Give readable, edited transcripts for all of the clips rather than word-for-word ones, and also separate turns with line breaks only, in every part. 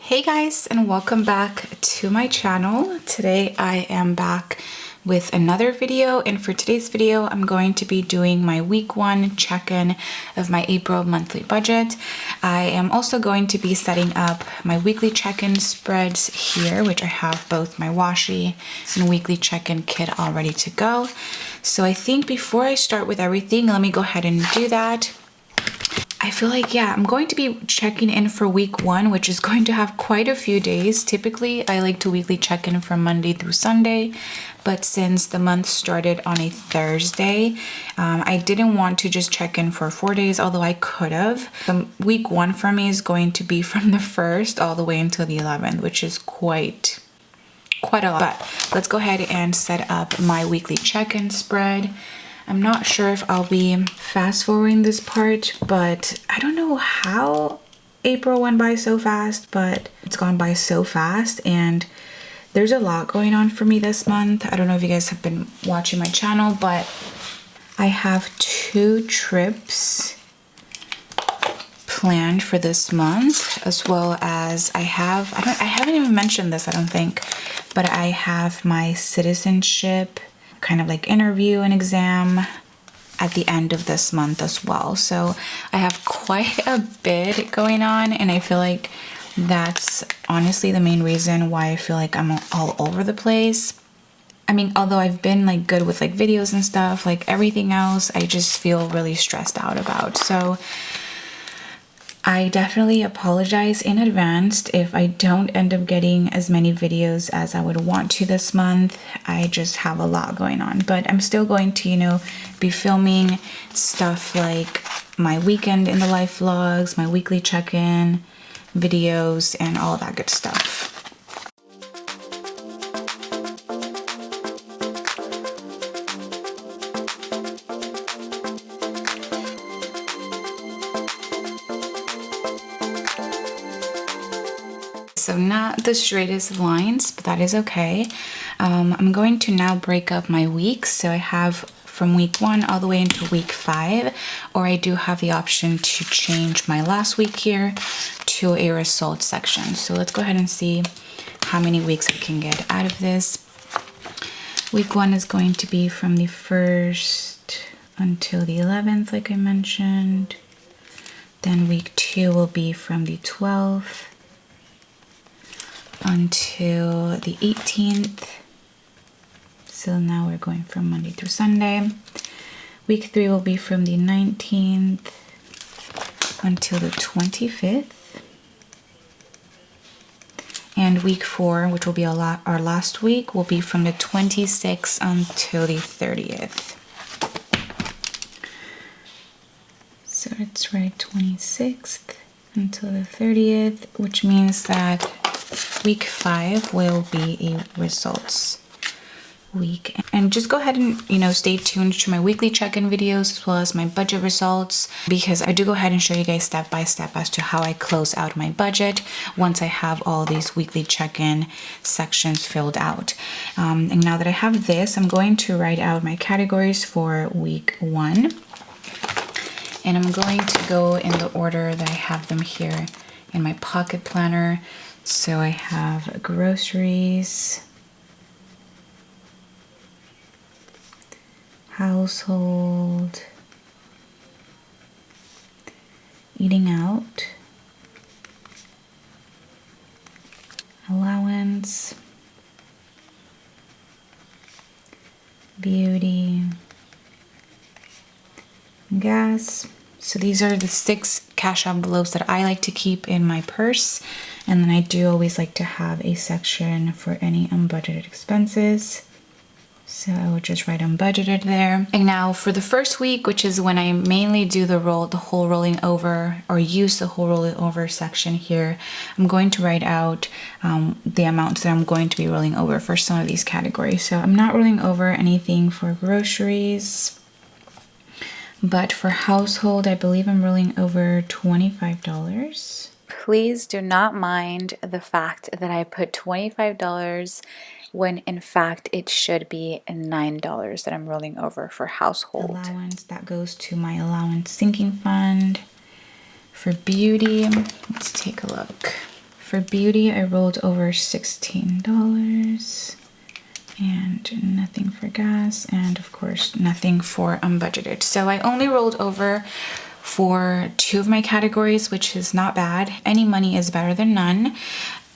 Hey guys, and welcome back to my channel. Today I am back with another video, and for today's video I'm going to be doing my week 1 check-in of my April monthly budget. I am also going to be setting up my weekly check-in spreads here, which I have both my washi and weekly check-in kit all ready to go. So I think before I start with everything, let me go ahead and do that. I feel like, I'm going to be checking in for week 1, which is going to have quite a few days. Typically, I like to weekly check in from Monday through Sunday, but since the month started on a Thursday, I didn't want to just check in for 4 days, although I could have. Week 1 for me is going to be from the 1st all the way until the 11th, which is quite a lot. But let's go ahead and set up my weekly check-in spread. I'm not sure if I'll be fast forwarding this part, but I don't know how April went by so fast, but it's gone by so fast, and there's a lot going on for me this month. I don't know if you guys have been watching my channel, but I have 2 trips planned for this month, as well as I haven't even mentioned this, I don't think, but I have my citizenship kind of like interview and exam at the end of this month as well. So I have quite a bit going on, and I feel like that's honestly the main reason why I feel like I'm all over the place. I mean, although I've been like good with like videos and stuff, like everything else I just feel really stressed out about. So I definitely apologize in advance if I don't end up getting as many videos as I would want to this month. I just have a lot going on, but I'm still going to, be filming stuff like my weekend in the life vlogs, my weekly check-in videos, and all that good stuff. So not the straightest of lines, but that is okay. I'm going to now break up my weeks. So I have from week 1 all the way into week 5, or I do have the option to change my last week here to a results section. So let's go ahead and see how many weeks I can get out of this. Week 1 is going to be from the 1st until the 11th, like I mentioned. Then week 2 will be from the 12th until the 18th. So now we're going from Monday through Sunday. Week 3 will be from the 19th until the 25th. And week 4, which will be our last week, will be from the 26th until the 30th. So it's right, 26th until the 30th, which means that week 5 will be a results week. And just go ahead and stay tuned to my weekly check-in videos as well as my budget results, because I do go ahead and show you guys step by step as to how I close out my budget once I have all these weekly check-in sections filled out. And now that I have this, I'm going to write out my categories for week 1, and I'm going to go in the order that I have them here in my pocket planner. So I have groceries, household, eating out, allowance, beauty, gas. So these are the 6 cash envelopes that I like to keep in my purse. And then I do always like to have a section for any unbudgeted expenses. So I would just write unbudgeted there. And now for the first week, which is when I mainly do the whole rolling over, or use the whole rolling over section here, I'm going to write out the amounts that I'm going to be rolling over for some of these categories. So I'm not rolling over anything for groceries, but for household, I believe I'm rolling over $25. Please do not mind the fact that I put $25 when in fact it should be $9 that I'm rolling over for household. Allowance, that goes to my allowance sinking fund. For beauty, let's take a look. For for beauty, I rolled over $16. And nothing for gas, and of course nothing for unbudgeted. So I only rolled over for 2 of my categories, which is not bad. Any money is better than none.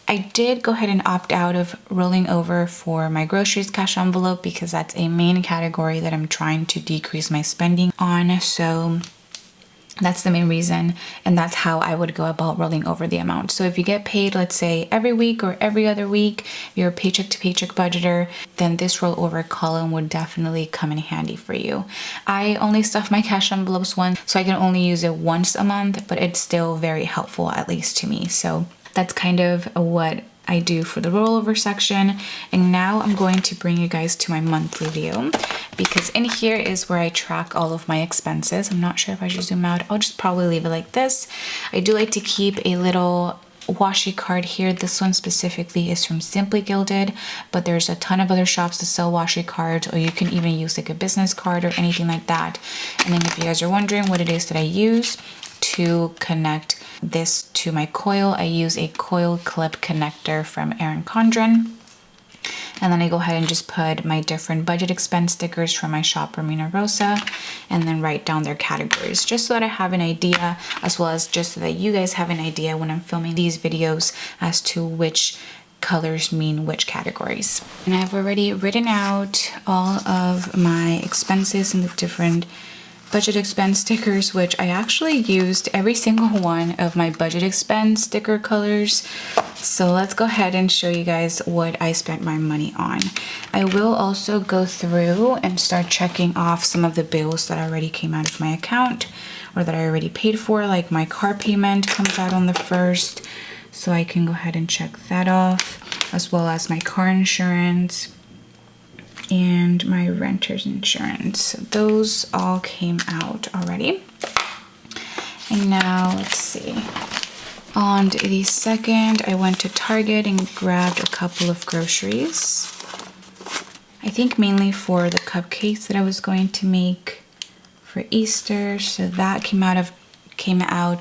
I did go ahead and opt out of rolling over for my groceries cash envelope because that's a main category that I'm trying to decrease my spending on. So that's the main reason, and that's how I would go about rolling over the amount. So if you get paid, let's say every week or every other week, you're a paycheck to paycheck budgeter, then this rollover column would definitely come in handy for you. I only stuff my cash envelopes once, so I can only use it once a month, but it's still very helpful, at least to me. So that's kind of what I do for the rollover section. And now I'm going to bring you guys to my monthly view, because in here is where I track all of my expenses. I'm not sure if I should zoom out. I'll just probably leave it like this. I do like to keep a little washi card here. This one specifically is from Simply Gilded, but there's a ton of other shops that sell washi cards, or you can even use like a business card or anything like that. And then if you guys are wondering what it is that I use to connect this to my coil, I use a coil clip connector from Erin Condren. And then I go ahead and just put my different budget expense stickers from my shop, Romina Rosa, and then write down their categories, just so that I have an idea, as well as just so that you guys have an idea when I'm filming these videos as to which colors mean which categories. And I've already written out all of my expenses in the different budget expense stickers, which I actually used every single one of my budget expense sticker colors. So let's go ahead and show you guys what I spent my money on. I will also go through and start checking off some of the bills that already came out of my account or that I already paid for, like my car payment comes out on the 1st, so I can go ahead and check that off, as well as my car insurance and my renter's insurance. Those all came out already. And now let's see. On the 2nd, I went to Target and grabbed a couple of groceries. I think mainly for the cupcakes that I was going to make for Easter. So that came out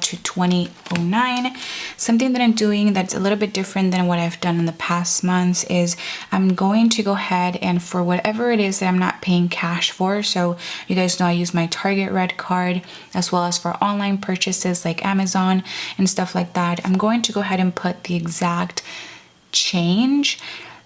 to $20.09. Something that I'm doing that's a little bit different than what I've done in the past months is I'm going to go ahead and for whatever it is that I'm not paying cash for, so you guys know I use my Target Red card as well as for online purchases like Amazon and stuff like that, I'm going to go ahead and put the exact change.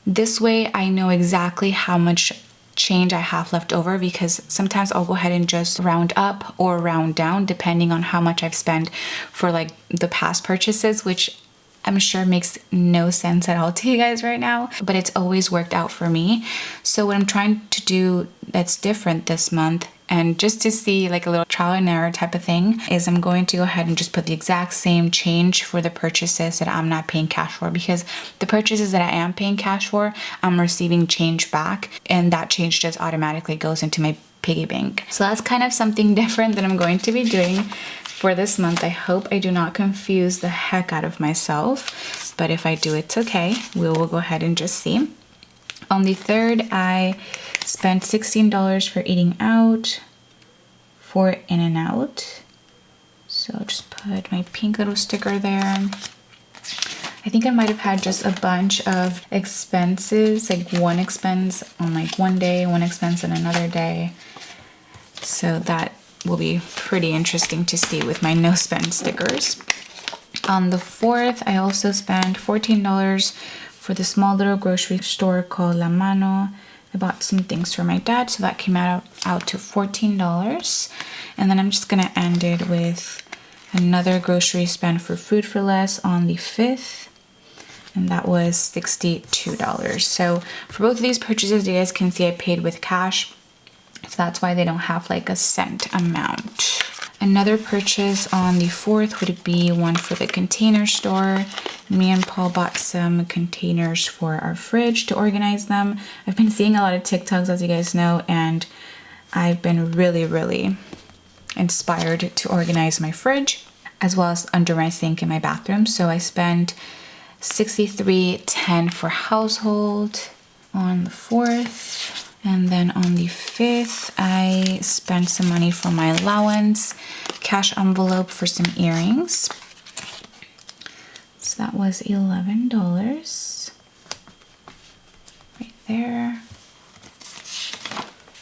This way I know exactly how much change I have left over, because sometimes I'll go ahead and just round up or round down depending on how much I've spent for like the past purchases, which I'm sure makes no sense at all to you guys right now, but it's always worked out for me. So what I'm trying to do that's different this month, and just to see like a little trial and error type of thing, is I'm going to go ahead and just put the exact same change for the purchases that I'm not paying cash for, because the purchases that I am paying cash for, I'm receiving change back, and that change just automatically goes into my piggy bank. So that's kind of something different that I'm going to be doing for this month. I hope I do not confuse the heck out of myself, but if I do, it's okay. We will go ahead and just see. On the 3rd, I spent $16 for eating out for In-N-Out. So I'll just put my pink little sticker there. I think I might have had just a bunch of expenses, like one expense on like one day, one expense on another day. So that will be pretty interesting to see with my no spend stickers. On the 4th, I also spent $14 for the small little grocery store called La Mano. I bought some things for my dad, so that came out to $14. And then I'm just gonna end it with another grocery spend for Food for Less on the 5th, and that was $62. So for both of these purchases, you guys can see I paid with cash, so that's why they don't have like a cent amount. Another purchase on the 4th would be one for the container store. Me and Paul bought some containers for our fridge to organize them. I've been seeing a lot of TikToks, as you guys know, and I've been really inspired to organize my fridge as well as under my sink in my bathroom. So I spent $63.10 for household on the 4th. And then on the 5th, I spent some money for my allowance, cash envelope for some earrings. So that was $11 right there.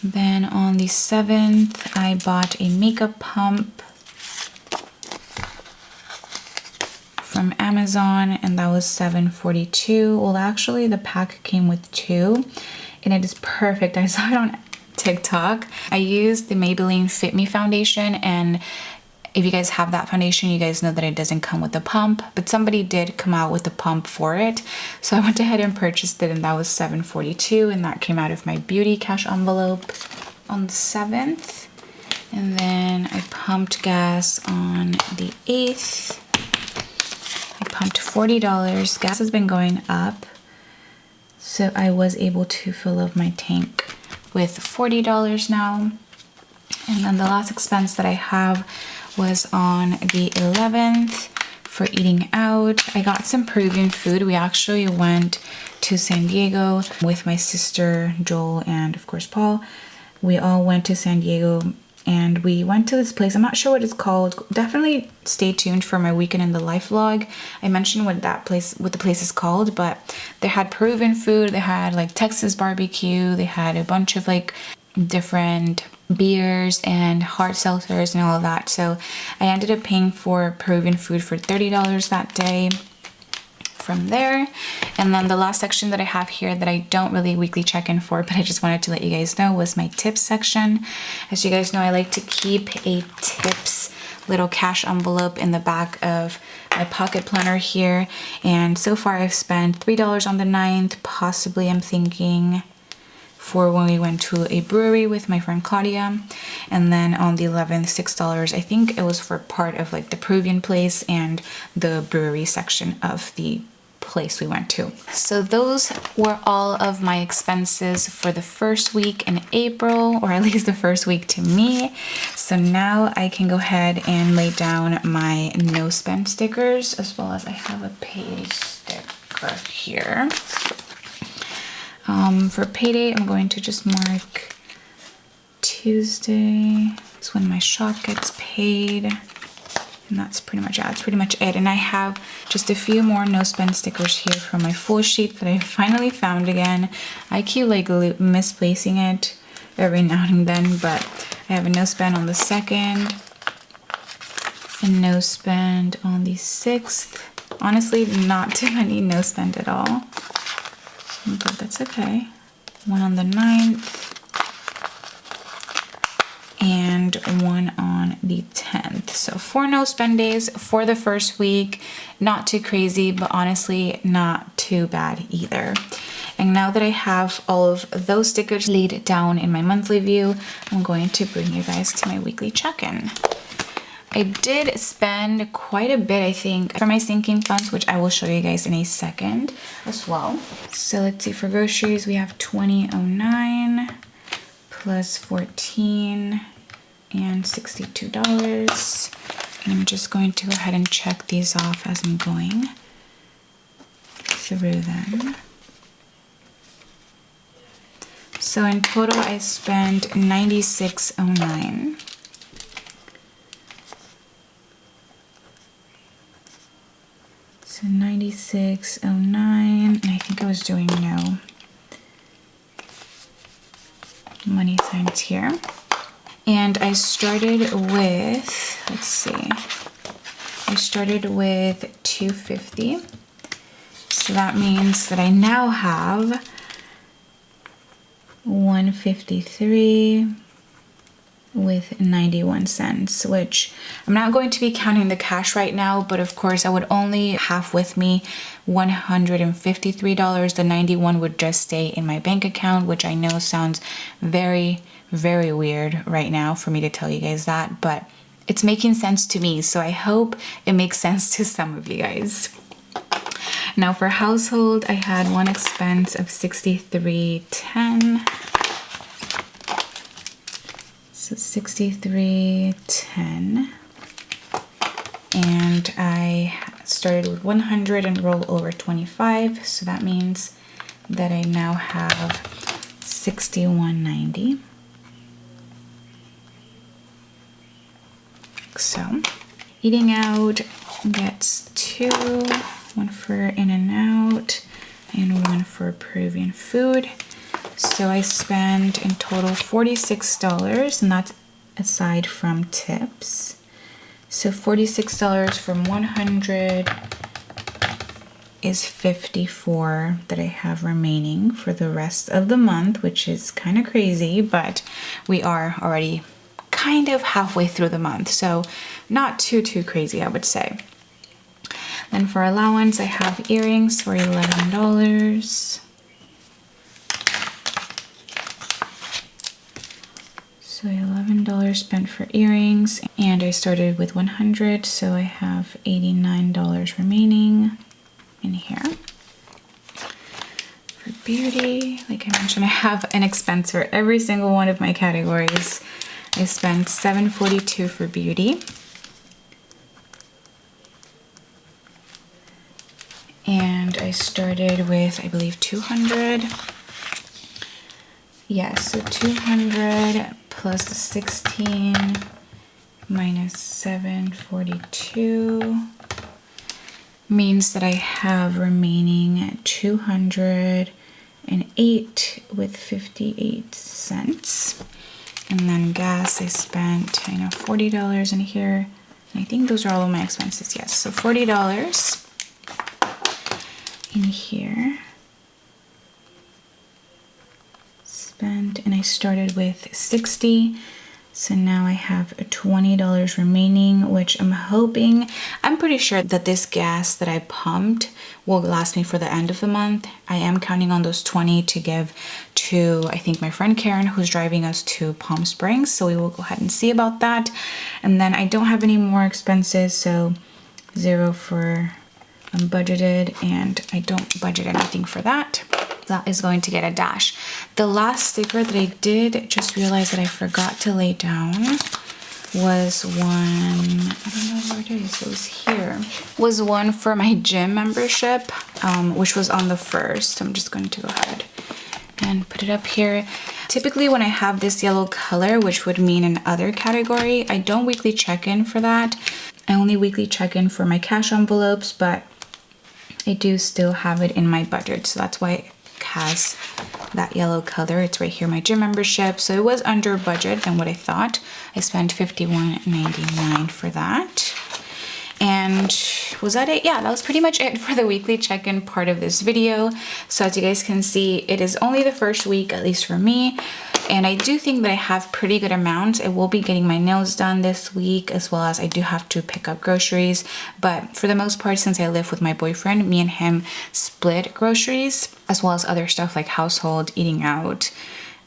Then on the 7th, I bought a makeup pump from Amazon, and that was $7.42. Well, actually the pack came with 2, and it is perfect. I saw it on TikTok. I used the Maybelline Fit Me foundation, and if you guys have that foundation, you guys know that it doesn't come with a pump, but somebody did come out with a pump for it. So I went ahead and purchased it, and that was $7.42, and that came out of my beauty cash envelope on the 7th. And then I pumped gas on the 8th. I pumped $40. Gas has been going up, so I was able to fill up my tank with $40 now. And then the last expense that I have was on the 11th for eating out. I got some Peruvian food. We actually went to San Diego with my sister, Joel, and of course Paul. We all went to San Diego, and we went to this place. I'm not sure what it's called. Definitely stay tuned for my weekend in the life vlog. I mentioned what the place is called, but they had Peruvian food. They had like Texas barbecue. They had a bunch of like different beers and hard seltzers and all of that. So I ended up paying for Peruvian food for $30 that day from there. And then the last section that I have here that I don't really weekly check in for, but I just wanted to let you guys know, was my tips section. As you guys know, I like to keep a tips little cash envelope in the back of my pocket planner here. And so far I've spent $3 on the 9th, possibly I'm thinking for when we went to a brewery with my friend Claudia. And then on the 11th, $6. I think it was for part of like the Peruvian place and the brewery section of the place we went to. So those were all of my expenses for the first week in April, or at least the first week to me. So now I can go ahead and lay down my no spend stickers, as well as I have a pay sticker here. For payday, I'm going to just mark Tuesday. It's when my shop gets paid. And that's pretty much it. That's pretty much it. And I have just a few more no spend stickers here from my full sheet that I finally found again. I keep like misplacing it every now and then, but I have a no spend on the 2nd, a no spend on the 6th. Honestly, not too many no spend at all, but that's okay. One on the 9th. And one on the 10th. So 4 no spend days for the first week. Not too crazy, but honestly not too bad either. And now that I have all of those stickers laid down in my monthly view, I'm going to bring you guys to my weekly check-in. I did spend quite a bit, I think, for my sinking funds, which I will show you guys in a second as well. So let's see, for groceries, we have $20.09 plus 14 and $62. And I'm just going to go ahead and check these off as I'm going through them. So in total, I spent $96.09. So $96.09, and I think I was doing no money signs here. And I started with, let's see, I started with $2.50. So that means that I now have $1.53 with 91 cents, which I'm not going to be counting the cash right now, but of course I would only have with me $153. The 91 would just stay in my bank account, which I know sounds very, very weird right now for me to tell you guys that, but it's making sense to me, so I hope it makes sense to some of you guys. Now for household, I had one expense of $63.10. So $63.10, and I started with 100 and roll over 25, so that means that I now have $61.90. So eating out gets $2. one for In-N-Out, and one for Peruvian food. So I spent in total $46, and that's aside from tips. So $46 from 100 is 54 that I have remaining for the rest of the month, which is kind of crazy, but we are already kind of halfway through the month, so not too crazy, I would say. Then for allowance, I have earrings for $11. So $11 spent for earrings, and I started with 100, so I have $89 remaining in here. For beauty, like I mentioned, I have an expense for every single one of my categories. I spent $7.42 for beauty. And I started with, I believe, 200. Yes, so 200 plus the 16 minus 742 means that I have remaining 208 with 58 cents. And then gas, I spent, $40 in here. And I think those are all of my expenses, yes. So $40 in here. Spent, and I started with 60. So now I have $20 remaining, which I'm pretty sure that this gas that I pumped will last me for the end of the month. I am counting on those 20 to give to, I think, my friend Karen, who's driving us to Palm Springs. So we will go ahead and see about that. And then I don't have any more expenses, so 0 for unbudgeted, and I don't budget anything for that. That is going to get a dash. The last sticker that I did just realize that I forgot to lay down was one, I don't know where it is, it was here, was one for my gym membership, which was on the 1st. I'm just going to go ahead and put it up here. Typically when I have this yellow color, which would mean an other category, I don't weekly check in for that. I only weekly check in for my cash envelopes, but I do still have it in my budget, so that's why it has that yellow color. It's right here, my gym membership. So it was under budget than what I thought. I spent $51.99 for that. And was that it? Yeah, that was pretty much it for the weekly check-in part of this video. So as you guys can see, it is only the first week, at least for me. And I do think that I have pretty good amounts. I will be getting my nails done this week, as well as I do have to pick up groceries. But for the most part, since I live with my boyfriend, me and him split groceries, as well as other stuff like household, eating out.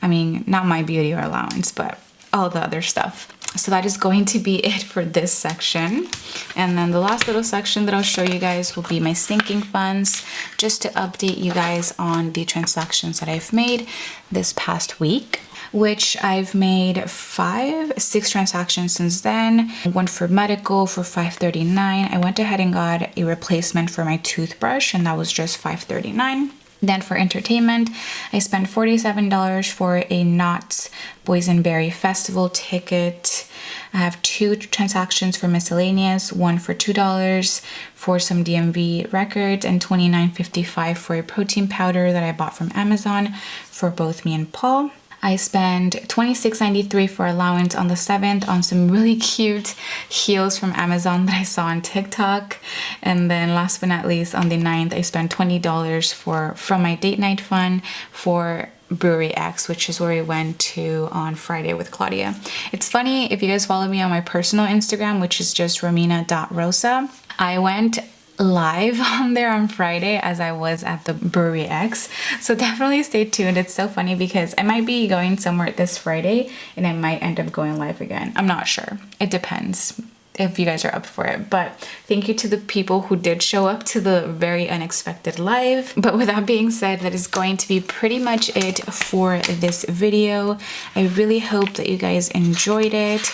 I mean, not my beauty or allowance, but all the other stuff. So that is going to be it for this section. And then the last little section that I'll show you guys will be my sinking funds, just to update you guys on the transactions that I've made this past week, which I've made 6 transactions since then. One for medical for $5.39. I went ahead and got a replacement for my toothbrush, and that was just $5.39. Then for entertainment, I spent $47 for a Knott's Boysenberry Festival ticket. I have 2 transactions for miscellaneous, one for $2 for some DMV records, and $29.55 for a protein powder that I bought from Amazon for both me and Paul. I spent $26.93 for allowance on the 7th on some really cute heels from Amazon that I saw on TikTok. And then last but not least, on the 9th, I spent $20 from my date night fund for Brewery X, which is where we went to on Friday with Claudia. It's funny, if you guys follow me on my personal Instagram, which is just romina.rosa, I went live on there on Friday as I was at the Brewery X, so definitely stay tuned. It's so funny because I might be going somewhere this Friday and I might end up going live again. I'm not sure, it depends if you guys are up for it. But thank you to the people who did show up to the very unexpected live. But with that being said, that is going to be pretty much it for this video. I really hope that you guys enjoyed it.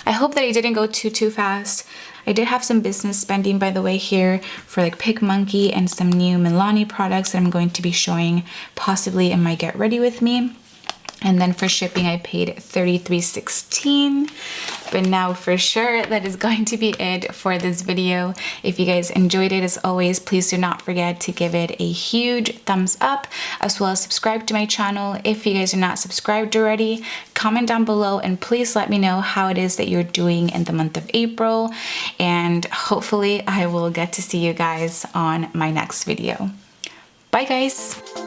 I hope that I didn't go too fast. I did have some business spending, by the way, here for like PicMonkey and some new Milani products that I'm going to be showing possibly in my Get Ready With Me. And then for shipping, I paid $33.16. But now for sure, that is going to be it for this video. If you guys enjoyed it, as always, please do not forget to give it a huge thumbs up, as well as subscribe to my channel. If you guys are not subscribed already, comment down below and please let me know how it is that you're doing in the month of April. And hopefully I will get to see you guys on my next video. Bye guys!